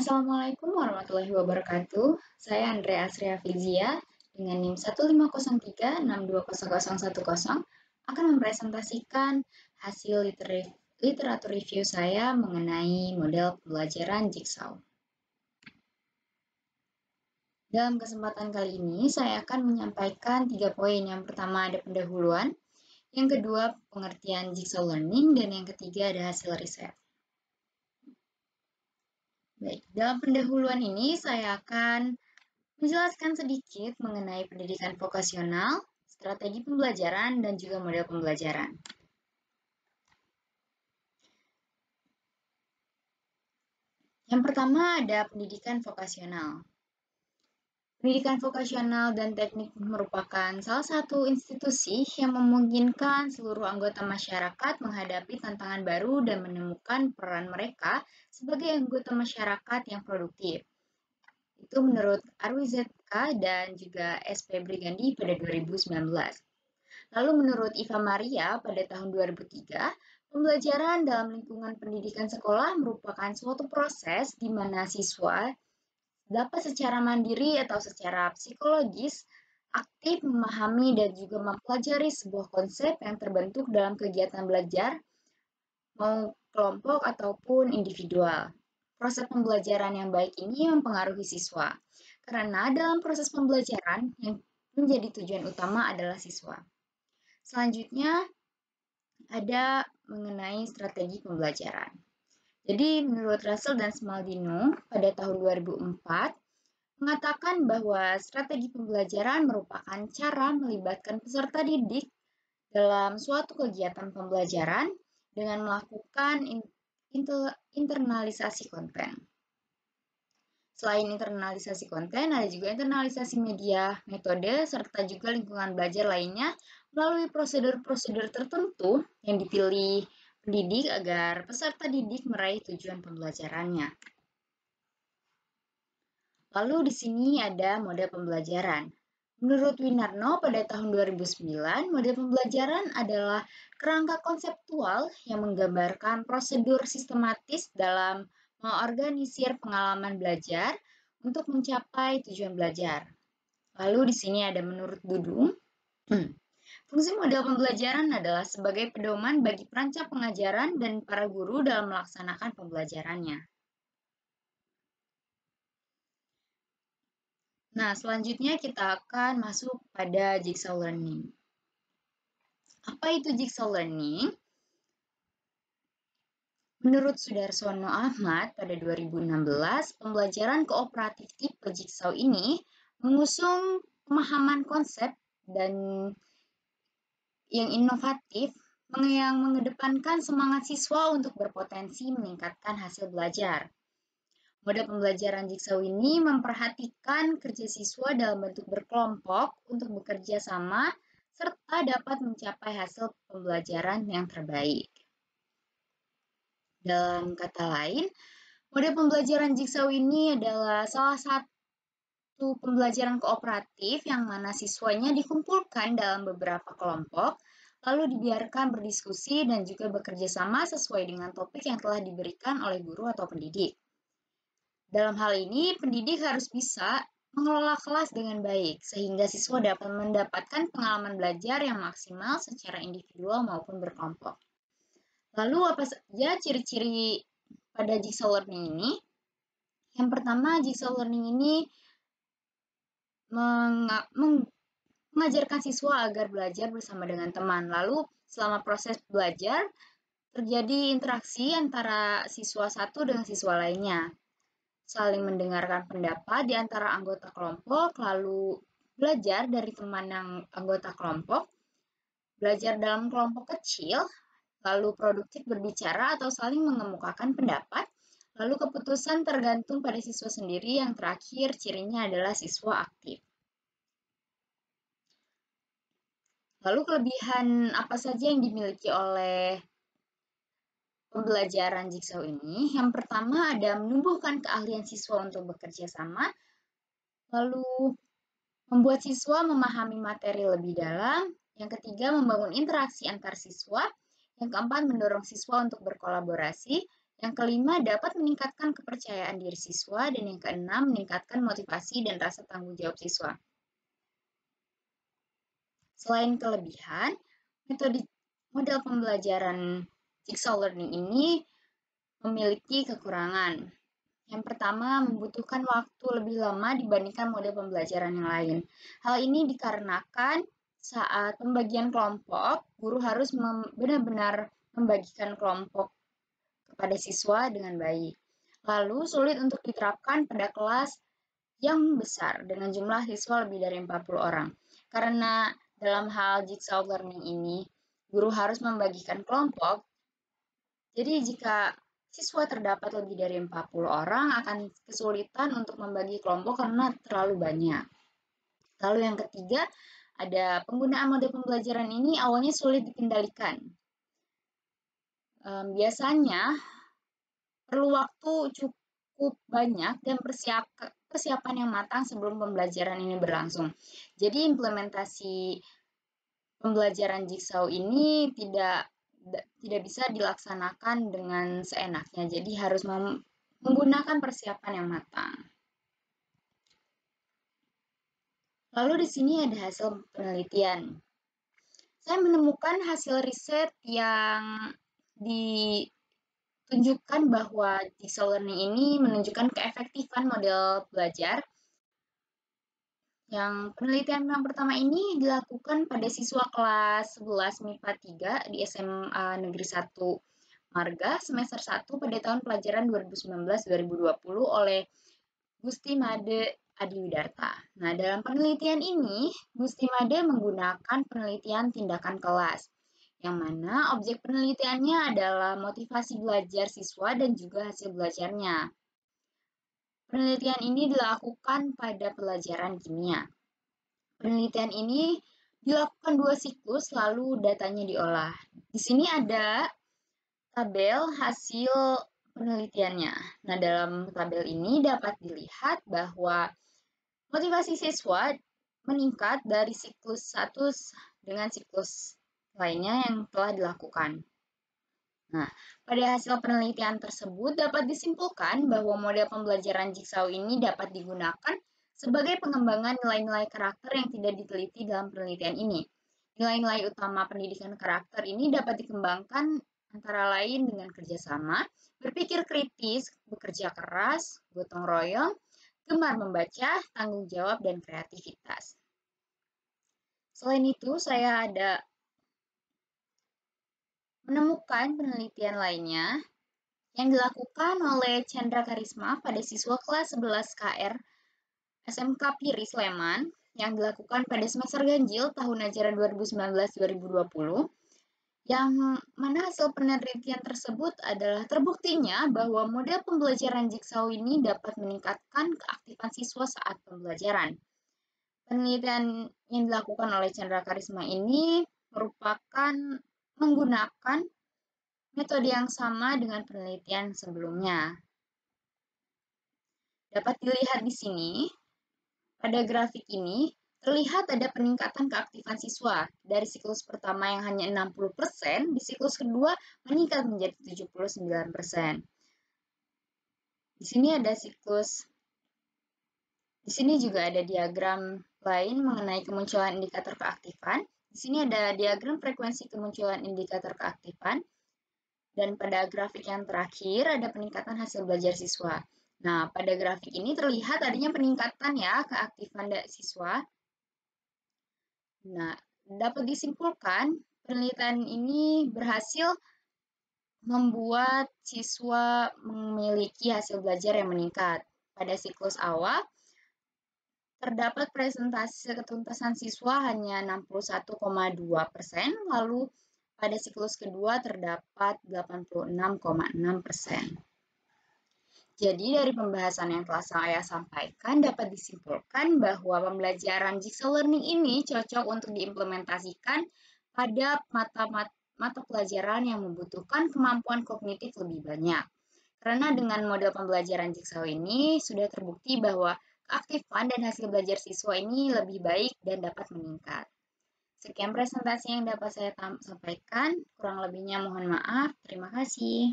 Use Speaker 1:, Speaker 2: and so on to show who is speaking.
Speaker 1: Assalamualaikum warahmatullahi wabarakatuh. Saya Andrea Asria Fizia dengan NIM 15036200010 akan mempresentasikan hasil literatur review saya mengenai model pembelajaran Jigsaw. Dalam kesempatan kali ini, saya akan menyampaikan 3 poin. Yang pertama ada pendahuluan, yang kedua pengertian Jigsaw Learning, dan yang ketiga ada hasil riset. Baik, dalam pendahuluan ini saya akan menjelaskan sedikit mengenai pendidikan vokasional, strategi pembelajaran, dan juga model pembelajaran. Yang pertama ada pendidikan vokasional. Pendidikan vokasional dan teknik merupakan salah satu institusi yang memungkinkan seluruh anggota masyarakat menghadapi tantangan baru dan menemukan peran mereka sebagai anggota masyarakat yang produktif. Itu menurut RWZK dan juga SP Brigandi pada 2019. Lalu menurut Iva Maria pada tahun 2003, pembelajaran dalam lingkungan pendidikan sekolah merupakan suatu proses di mana siswa dapat secara mandiri atau secara psikologis aktif memahami dan juga mempelajari sebuah konsep yang terbentuk dalam kegiatan belajar, mau kelompok ataupun individual. Proses pembelajaran yang baik ini mempengaruhi siswa, karena dalam proses pembelajaran yang menjadi tujuan utama adalah siswa. Selanjutnya ada mengenai strategi pembelajaran. Jadi menurut Russell dan Smaldino pada tahun 2004 mengatakan bahwa strategi pembelajaran merupakan cara melibatkan peserta didik dalam suatu kegiatan pembelajaran dengan melakukan internalisasi konten. Selain internalisasi konten, ada juga internalisasi media, metode, serta juga lingkungan belajar lainnya melalui prosedur-prosedur tertentu yang dipilih pendidik agar peserta didik meraih tujuan pembelajarannya. Lalu di sini ada model pembelajaran. Menurut Winarno pada tahun 2009, model pembelajaran adalah kerangka konseptual yang menggambarkan prosedur sistematis dalam mengorganisir pengalaman belajar untuk mencapai tujuan belajar. Lalu di sini ada menurut Dudung, fungsi model pembelajaran adalah sebagai pedoman bagi perancang pengajaran dan para guru dalam melaksanakan pembelajarannya. Nah, selanjutnya kita akan masuk pada Jigsaw Learning. Apa itu Jigsaw Learning? Menurut Sudarsono Ahmad pada 2016, pembelajaran kooperatif tipe Jigsaw ini mengusung pemahaman konsep dan yang inovatif yang mengedepankan semangat siswa untuk berpotensi meningkatkan hasil belajar. Model pembelajaran Jigsaw ini memperhatikan kerja siswa dalam bentuk berkelompok untuk bekerja sama serta dapat mencapai hasil pembelajaran yang terbaik. Dalam kata lain, model pembelajaran Jigsaw ini adalah salah satu pembelajaran kooperatif yang mana siswanya dikumpulkan dalam beberapa kelompok, lalu dibiarkan berdiskusi dan juga bekerja sama sesuai dengan topik yang telah diberikan oleh guru atau pendidik. Dalam hal ini, pendidik harus bisa mengelola kelas dengan baik, sehingga siswa dapat mendapatkan pengalaman belajar yang maksimal secara individual maupun berkelompok. Lalu apa saja ciri-ciri pada Jigsaw Learning ini? Yang pertama, Jigsaw Learning ini mengajarkan siswa agar belajar bersama dengan teman. Lalu selama proses belajar, terjadi interaksi antara siswa satu dengan siswa lainnya. Saling mendengarkan pendapat di antara anggota kelompok, lalu belajar dari teman yang anggota kelompok, belajar dalam kelompok kecil, lalu produktif berbicara atau saling mengemukakan pendapat, lalu keputusan tergantung pada siswa sendiri, yang terakhir cirinya adalah siswa aktif. Lalu kelebihan apa saja yang dimiliki oleh pembelajaran Jigsaw ini? Yang pertama ada menumbuhkan keahlian siswa untuk bekerja sama, lalu membuat siswa memahami materi lebih dalam, yang ketiga membangun interaksi antar siswa, yang keempat mendorong siswa untuk berkolaborasi, Yang kelima, dapat meningkatkan kepercayaan diri siswa. Dan yang keenam, meningkatkan motivasi dan rasa tanggung jawab siswa. Selain kelebihan, model pembelajaran jigsaw learning ini memiliki kekurangan. Yang pertama, membutuhkan waktu lebih lama dibandingkan model pembelajaran yang lain. Hal ini dikarenakan saat pembagian kelompok, guru harus benar-benar membagikan kelompok kepada siswa dengan baik. Lalu, sulit untuk diterapkan pada kelas yang besar dengan jumlah siswa lebih dari 40 orang. Karena dalam hal jigsaw learning ini, guru harus membagikan kelompok. Jadi jika siswa terdapat lebih dari 40 orang akan kesulitan untuk membagi kelompok karena terlalu banyak. Lalu yang ketiga, ada penggunaan model pembelajaran ini awalnya sulit dikendalikan. Biasanya perlu waktu cukup banyak dan persiapan yang matang sebelum pembelajaran ini berlangsung. Jadi implementasi pembelajaran jigsaw ini tidak bisa dilaksanakan dengan seenaknya, jadi harus menggunakan persiapan yang matang. Lalu di sini ada hasil penelitian. Saya menemukan hasil riset yang ditunjukkan bahwa jigsaw learning ini menunjukkan keefektifan model belajar. Yang penelitian yang pertama ini dilakukan pada siswa kelas 11 MIPA 3 di SMA Negeri 1 Marga semester 1 pada tahun pelajaran 2019-2020 oleh Gusti Made Adiwidarta. Nah, dalam penelitian ini, Gusti Made menggunakan penelitian tindakan kelas, yang mana objek penelitiannya adalah motivasi belajar siswa dan juga hasil belajarnya. Penelitian ini dilakukan pada pelajaran kimia. Penelitian ini dilakukan 2 siklus, lalu datanya diolah. Di sini ada tabel hasil penelitiannya. Nah, dalam tabel ini dapat dilihat bahwa motivasi siswa meningkat dari siklus 1 dengan siklus lainnya yang telah dilakukan. Nah, pada hasil penelitian tersebut dapat disimpulkan bahwa model pembelajaran jigsaw ini dapat digunakan sebagai pengembangan nilai-nilai karakter yang tidak diteliti dalam penelitian ini. Nilai-nilai utama pendidikan karakter ini dapat dikembangkan antara lain dengan kerjasama, berpikir kritis, bekerja keras, gotong royong, gemar membaca, tanggung jawab, dan kreativitas. Selain itu, saya ada menemukan penelitian lainnya yang dilakukan oleh Chandra Karisma pada siswa kelas 11 KR SMK Piri Sleman yang dilakukan pada semester ganjil tahun ajaran 2019-2020, yang mana hasil penelitian tersebut adalah terbuktinya bahwa model pembelajaran jigsaw ini dapat meningkatkan keaktifan siswa saat pembelajaran. Penelitian yang dilakukan oleh Chandra Karisma ini merupakan menggunakan metode yang sama dengan penelitian sebelumnya. Dapat dilihat di sini, pada grafik ini, terlihat ada peningkatan keaktifan siswa. Dari siklus pertama yang hanya 60%, di siklus kedua meningkat menjadi 79%. Di sini juga ada diagram lain mengenai kemunculan indikator keaktifan. Di sini ada diagram frekuensi kemunculan indikator keaktifan. Dan pada grafik yang terakhir ada peningkatan hasil belajar siswa. Nah, pada grafik ini terlihat adanya peningkatan ya keaktifan siswa. Nah, dapat disimpulkan penelitian ini berhasil membuat siswa memiliki hasil belajar yang meningkat. Pada siklus awal, terdapat presentase ketuntasan siswa hanya 61,2%, lalu pada siklus kedua terdapat 86,6%. Jadi dari pembahasan yang telah saya sampaikan dapat disimpulkan bahwa pembelajaran jigsaw learning ini cocok untuk diimplementasikan pada mata pelajaran yang membutuhkan kemampuan kognitif lebih banyak. Karena dengan model pembelajaran jigsaw ini sudah terbukti bahwa keaktifan dan hasil belajar siswa ini lebih baik dan dapat meningkat. Sekian presentasi yang dapat saya sampaikan, kurang lebihnya mohon maaf. Terima kasih.